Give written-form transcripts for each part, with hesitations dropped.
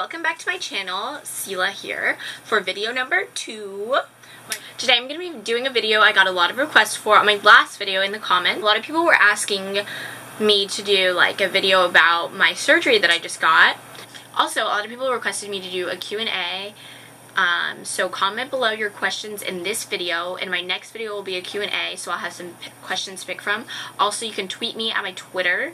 welcome back to my channel. Selah here for video number 2. Today I'm going to be doing a video I got a lot of requests for on my last video in the comments. A lot of people were asking me to do like a video about my surgery that I just got. Also, a lot of people requested me to do a Q&A. So comment below your questions in this video, and my next video will be a Q&A, so I'll have some questions to pick from. Also, you can tweet me at my Twitter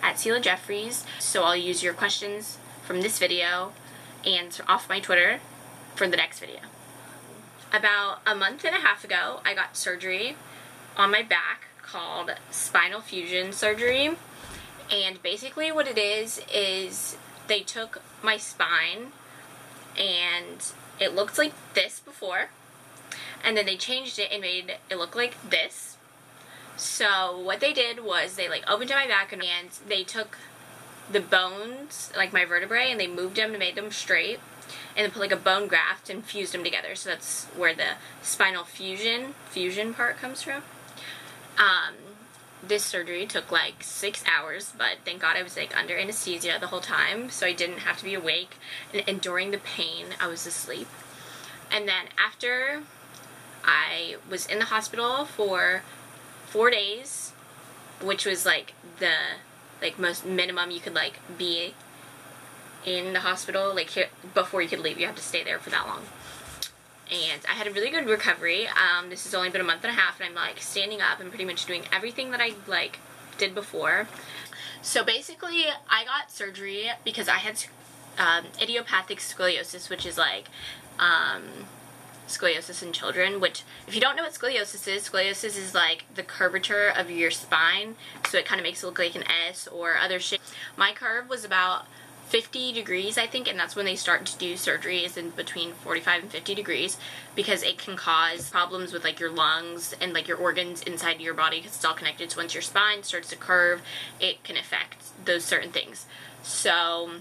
at Selah Jeffries, so I'll use your questions from this video and off my Twitter for the next video. About a month and a half ago, I got surgery on my back called spinal fusion surgery, and basically what it is they took my spine and it looked like this before, and then they changed it and made it look like this. So what they did was they like opened up my back and they took the bones, like my vertebrae, and they moved them and made them straight, and then put like a bone graft and fused them together. So that's where the spinal fusion part comes from. This surgery took like 6 hours, but thank God I was like under anesthesia the whole time, so I didn't have to be awake, and during the pain I was asleep. And then after, I was in the hospital for 4 days, which was like the most minimum you could like be in the hospital, like here, before you could leave. You have to stay there for that long. And I had a really good recovery. This has only been a month and a half, and I'm like standing up and pretty much doing everything that I like did before. So basically I got surgery because I had idiopathic scoliosis, which is like scoliosis in children, which, if you don't know what scoliosis is like the curvature of your spine, so it kind of makes it look like an S or other shape. My curve was about 50 degrees, I think, and that's when they start to do surgery, is in between 45 and 50 degrees, because it can cause problems with like your lungs and like your organs inside your body, because it's all connected. So once your spine starts to curve, it can affect those certain things. So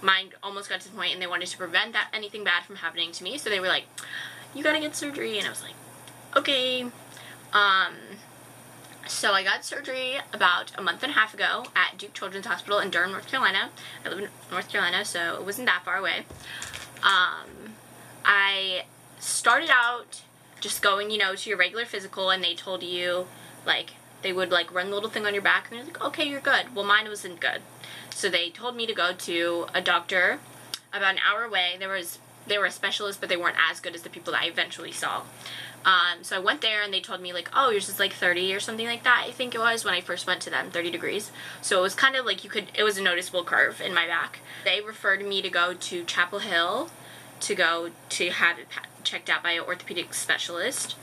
mine almost got to the point, and they wanted to prevent anything bad from happening to me, so they were like, you gotta get surgery, and I was like, okay. So I got surgery about a month and a half ago at Duke Children's Hospital in Durham, North Carolina. I live in North Carolina, so it wasn't that far away. I started out just going, you know, to your regular physical, and they told you, like, they would like run the little thing on your back, and they're like, okay, you're good. Well, mine wasn't good. So they told me to go to a doctor about an hour away. They were a specialist, but they weren't as good as the people that I eventually saw. So I went there, and they told me like, oh, yours is like 30 or something like that, I think it was, when I first went to them, 30 degrees. So it was kind of like it was a noticeable curve in my back. They referred me to go to Chapel Hill to have it checked out by an orthopedic specialist.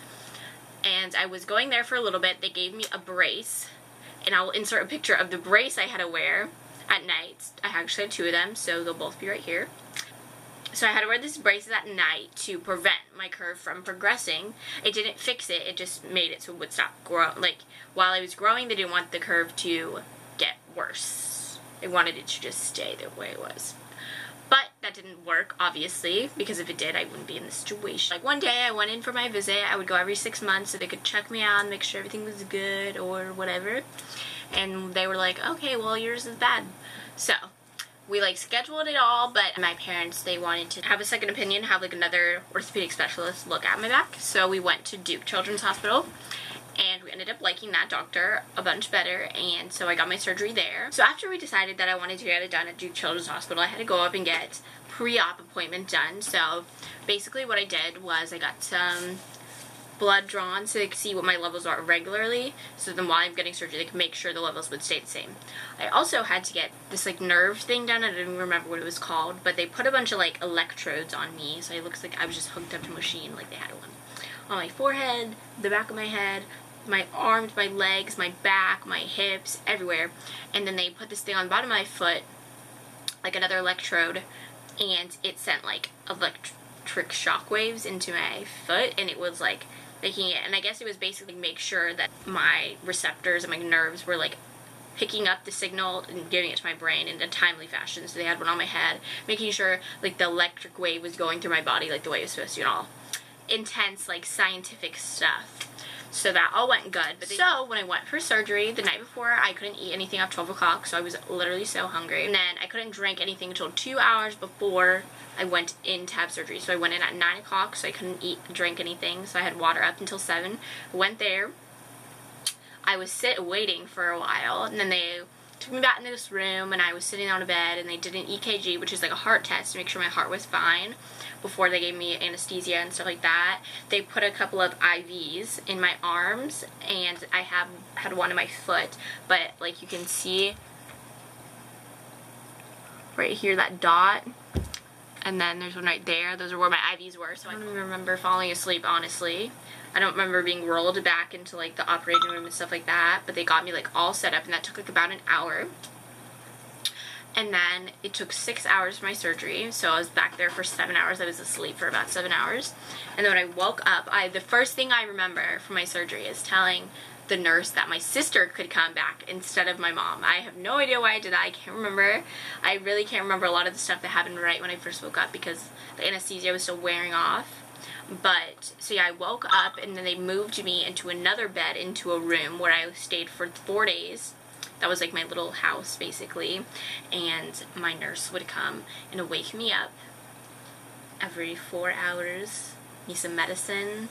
And I was going there for a little bit. They gave me a brace, and I'll insert a picture of the brace I had to wear at night. I actually had 2 of them, so they'll both be right here. So I had to wear this brace at night to prevent my curve from progressing. It didn't fix it, it just made it so it would stop growing. Like, while I was growing, they didn't want the curve to get worse. They wanted it to just stay the way it was. But that didn't work, obviously, because if it did, I wouldn't be in this situation. Like, one day I went in for my visit. I would go every 6 months so they could check me out and make sure everything was good or whatever. And they were like, okay, well, yours is bad. So we like scheduled it all, but my parents, they wanted to have a second opinion, have like another orthopedic specialist look at my back. So we went to Duke Children's Hospital, and we ended up liking that doctor a bunch better, and so I got my surgery there. So after we decided that I wanted to get it done at Duke Children's Hospital, I had to go up and get pre-op appointment done. So basically what I did was I got some blood drawn so they could see what my levels are regularly, so then while I'm getting surgery they could make sure the levels would stay the same. I also had to get this like nerve thing done. I don't even remember what it was called, but they put a bunch of like electrodes on me, so it looks like I was just hooked up to a machine. Like, they had one on my forehead, the back of my head, my arms, my legs, my back, my hips, everywhere. And then they put this thing on the bottom of my foot, like another electrode, and it sent like electric shock waves into my foot, and it was like making it, and I guess it was basically make sure that my receptors and my nerves were like picking up the signal and giving it to my brain in a timely fashion. So they had one on my head, making sure like the electric wave was going through my body like the way it was supposed to, and all intense like scientific stuff. So that all went good. But so when I went for surgery the night before, I couldn't eat anything after 12 o'clock, so I was literally so hungry. And then I couldn't drink anything until 2 hours before I went in to have surgery. So I went in at 9 o'clock, so I couldn't drink anything, so I had water up until 7. I went there. I was waiting for a while, and then they took me back into this room, and I was sitting on a bed, and they did an EKG, which is like a heart test to make sure my heart was fine before they gave me anesthesia and stuff like that. They put a couple of IVs in my arms, and I had one in my foot, but like you can see right here, that dot, and then there's one right there. Those are where my IVs were, so I don't even remember falling asleep, honestly. I don't remember being rolled back into like the operating room and stuff like that, but they got me like all set up, and that took like about an hour. And then it took 6 hours for my surgery, so I was back there for 7 hours. I was asleep for about 7 hours. And then when I woke up, the first thing I remember from my surgery is telling the nurse that my sister could come back instead of my mom. I have no idea why I did that. I can't remember. I really can't remember a lot of the stuff that happened right when I first woke up because the anesthesia was still wearing off. But, so yeah, I woke up, and then they moved me into another bed, into a room where I stayed for 4 days. That was like my little house, basically, and my nurse would come and wake me up every 4 hours, give me some medicine,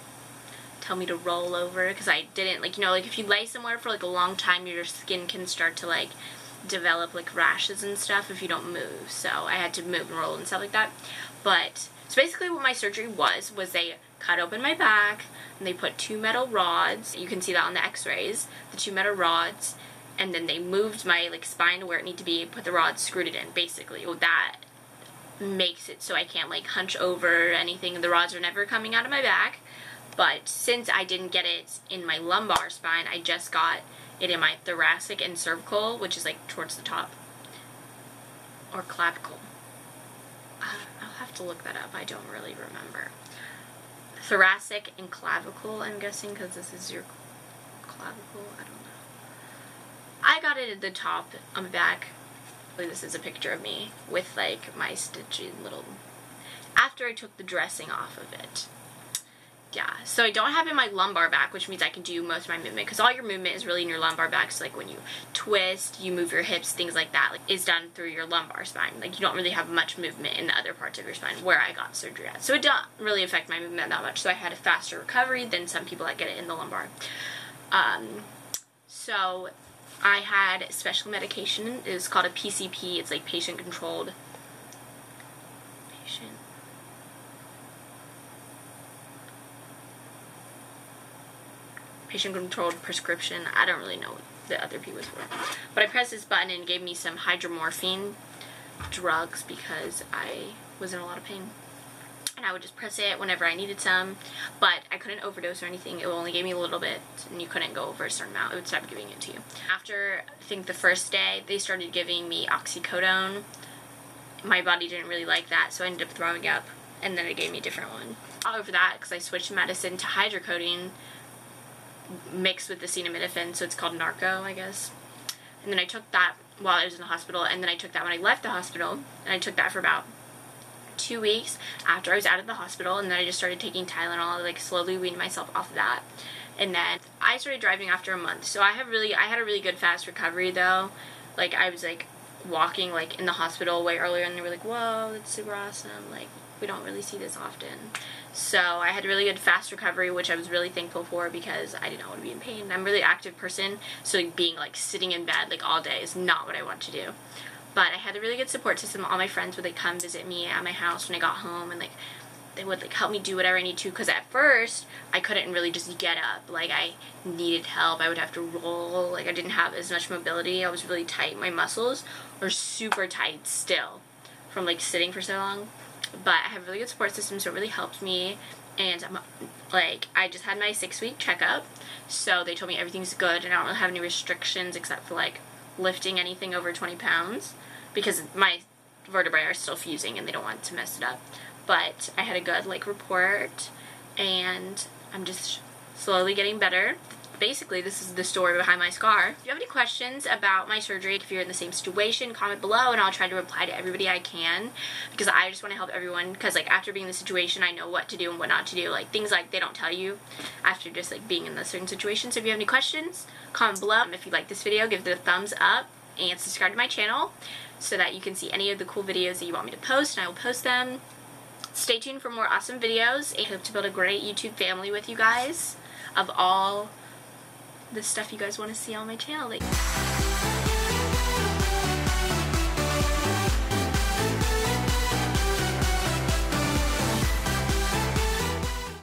tell me to roll over, because I didn't, like, you know, like, if you lay somewhere for, like, a long time, your skin can start to, like, develop, like, rashes and stuff if you don't move, so I had to move and roll and stuff like that. But, so basically what my surgery was they cut open my back, and they put 2 metal rods, you can see that on the x-rays, the 2 metal rods, and then they moved my like spine to where it needed to be, put the rods, screwed it in, basically. Well, that makes it so I can't like hunch over or anything. The rods are never coming out of my back, but since I didn't get it in my lumbar spine, I just got it in my thoracic and cervical, which is like towards the top, or clavicle. I'll have to look that up, I don't really remember. Thoracic and clavicle, I'm guessing, because this is your clavicle, I don't know. I got it at the top on my back. This is a picture of me with like my stitchy little, after I took the dressing off of it. Yeah, so I don't have it in my lumbar back, which means I can do most of my movement, because all your movement is really in your lumbar back. So like when you twist, you move your hips, things like that, like is done through your lumbar spine. Like you don't really have much movement in the other parts of your spine where I got surgery at. So it don't really affect my movement that much. So I had a faster recovery than some people that get it in the lumbar. So I had special medication. It was called a PCP. It's like patient-controlled prescription. I don't really know what the other P was for. But I pressed this button and it gave me some hydromorphine drugs because I was in a lot of pain. And I would just press it whenever I needed some, but I couldn't overdose or anything. It only gave me a little bit, and you couldn't go over a certain amount. It would stop giving it to you. After, I think the first day, they started giving me oxycodone. My body didn't really like that, so I ended up throwing up, and then it gave me a different one. All over that, because I switched medicine to hydrocodone mixed with acetaminophen, so it's called Narco, I guess. And then I took that while I was in the hospital, and then I took that when I left the hospital, and I took that for about 2 weeks after I was out of the hospital, and then I just started taking Tylenol, like slowly weaned myself off of that. And then I started driving after a month, so I had a really good fast recovery though. Like I was like walking like in the hospital way earlier, and they were like, whoa, that's super awesome, like we don't really see this often. So I had a really good fast recovery, which I was really thankful for because I did not want to be in pain. I'm a really active person, so like, being like sitting in bed like all day is not what I want to do. But I had a really good support system. All my friends would like come visit me at my house when I got home, and like they would like help me do whatever I need to, because at first I couldn't really just get up. Like I needed help. I would have to roll. Like I didn't have as much mobility. I was really tight. My muscles are super tight still from like sitting for so long. But I have a really good support system, so it really helped me. And like I just had my 6-week checkup, so they told me everything's good and I don't really have any restrictions except for like lifting anything over 20 pounds because my vertebrae are still fusing and they don't want to mess it up. But I had a good like report, and I'm just slowly getting better. basically, this is the story behind my scar. If you have any questions about my surgery, if you're in the same situation, comment below and I'll try to reply to everybody I can, because I just want to help everyone, because like after being in the situation, I know what to do and what not to do, like things like they don't tell you after just like being in a certain situation. So if you have any questions, comment below. If you like this video, give it a thumbs up and subscribe to my channel so that you can see any of the cool videos that you want me to post, and I will post them. Stay tuned for more awesome videos, and I hope to build a great YouTube family with you guys of all the stuff you guys want to see on my channel.